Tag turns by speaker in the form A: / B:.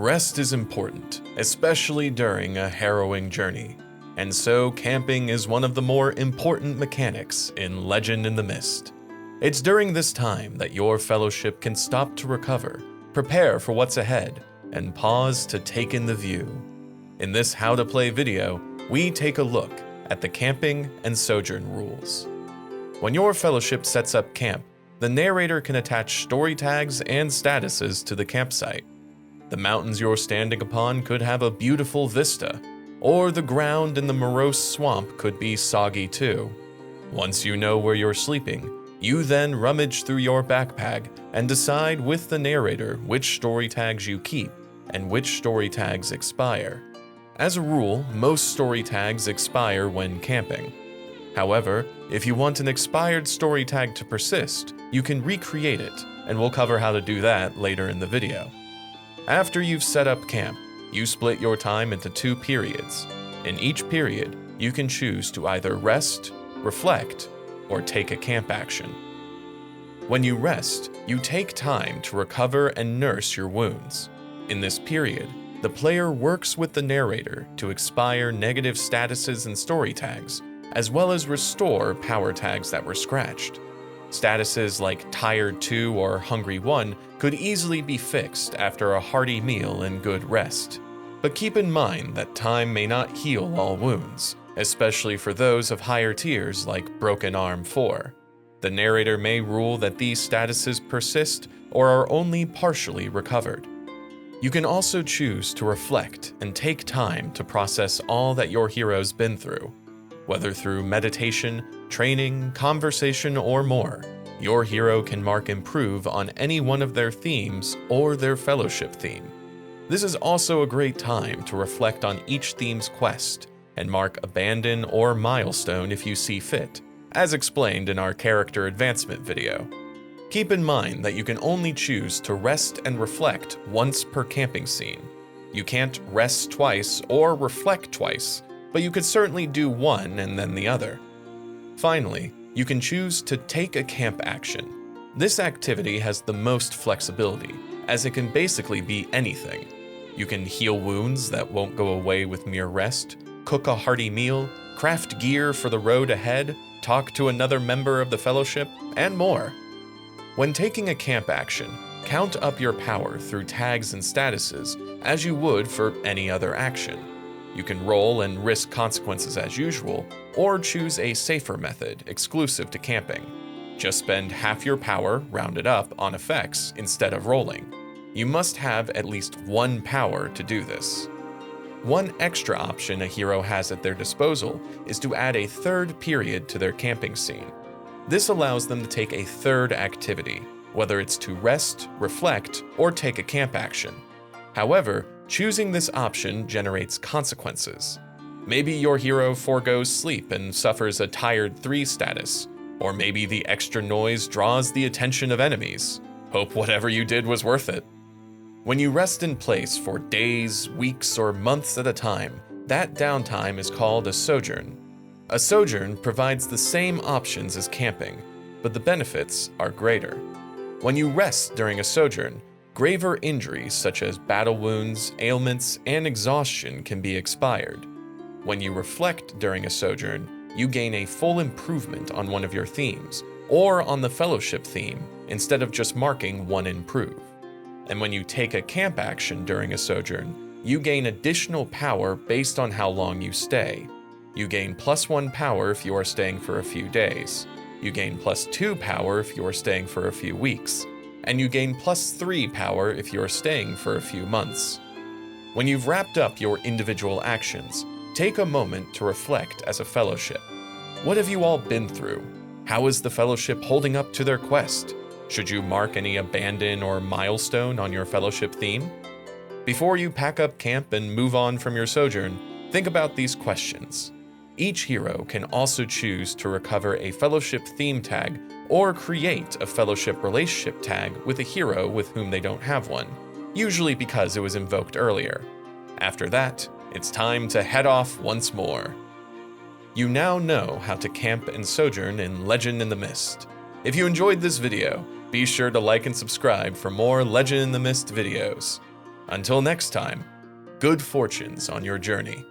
A: Rest is important, especially during a harrowing journey, and so camping is one of the more important mechanics in Legend in the Mist. It's during this time that your fellowship can stop to recover, prepare for what's ahead, and pause to take in the view. In this How to Play video, we take a look at the camping and sojourn rules. When your fellowship sets up camp, the narrator can attach story tags and statuses to the campsite. The mountains you're standing upon could have a beautiful vista, or the ground in the morose swamp could be soggy too. Once you know where you're sleeping, you then rummage through your backpack and decide with the narrator which story tags you keep and which story tags expire. As a rule, most story tags expire when camping. However, if you want an expired story tag to persist, you can recreate it, and we'll cover how to do that later in the video. After you've set up camp, you split your time into 2 periods. In each period, you can choose to either rest, reflect, or take a camp action. When you rest, you take time to recover and nurse your wounds. In this period, the player works with the narrator to expire negative statuses and story tags, as well as restore power tags that were scratched. Statuses like Tired 2 or Hungry 1 could easily be fixed after a hearty meal and good rest. But keep in mind that time may not heal all wounds, especially for those of higher tiers like Broken Arm 4. The narrator may rule that these statuses persist or are only partially recovered. You can also choose to reflect and take time to process all that your hero's been through. Whether through meditation, training, conversation, or more, your hero can mark improve on any one of their themes or their fellowship theme. This is also a great time to reflect on each theme's quest and mark abandon or milestone if you see fit, as explained in our character advancement video. Keep in mind that you can only choose to rest and reflect once per camping scene. You can't rest twice or reflect twice, but you could certainly do one and then the other. Finally, you can choose to take a camp action. This activity has the most flexibility, as it can basically be anything. You can heal wounds that won't go away with mere rest, cook a hearty meal, craft gear for the road ahead, talk to another member of the fellowship, and more. When taking a camp action, count up your power through tags and statuses as you would for any other action. You can roll and risk consequences as usual, or choose a safer method exclusive to camping. Just spend half your power, rounded up, on effects instead of rolling. You must have at least 1 power to do this. One extra option a hero has at their disposal is to add a 3rd period to their camping scene. This allows them to take a 3rd activity, whether it's to rest, reflect, or take a camp action. However, choosing this option generates consequences. Maybe your hero forgoes sleep and suffers a Tired 3 status, or maybe the extra noise draws the attention of enemies. Hope whatever you did was worth it. When you rest in place for days, weeks, or months at a time, that downtime is called a sojourn. A sojourn provides the same options as camping, but the benefits are greater. When you rest during a sojourn, graver injuries such as battle wounds, ailments, and exhaustion can be expired. When you reflect during a sojourn, you gain a full improvement on one of your themes, or on the fellowship theme, instead of just marking 1 improve. And when you take a camp action during a sojourn, you gain additional power based on how long you stay. You gain +1 power if you are staying for a few days. You gain +2 power if you are staying for a few weeks. And you gain +3 power if you are staying for a few months. When you've wrapped up your individual actions, take a moment to reflect as a fellowship. What have you all been through? How is the fellowship holding up to their quest? Should you mark any abandon or milestone on your fellowship theme? Before you pack up camp and move on from your sojourn, think about these questions. Each hero can also choose to recover a fellowship theme tag or create a fellowship relationship tag with a hero with whom they don't have one, usually because it was invoked earlier. After that, it's time to head off once more. You now know how to camp and sojourn in Legend in the Mist. If you enjoyed this video, be sure to like and subscribe for more Legend in the Mist videos. Until next time, good fortunes on your journey.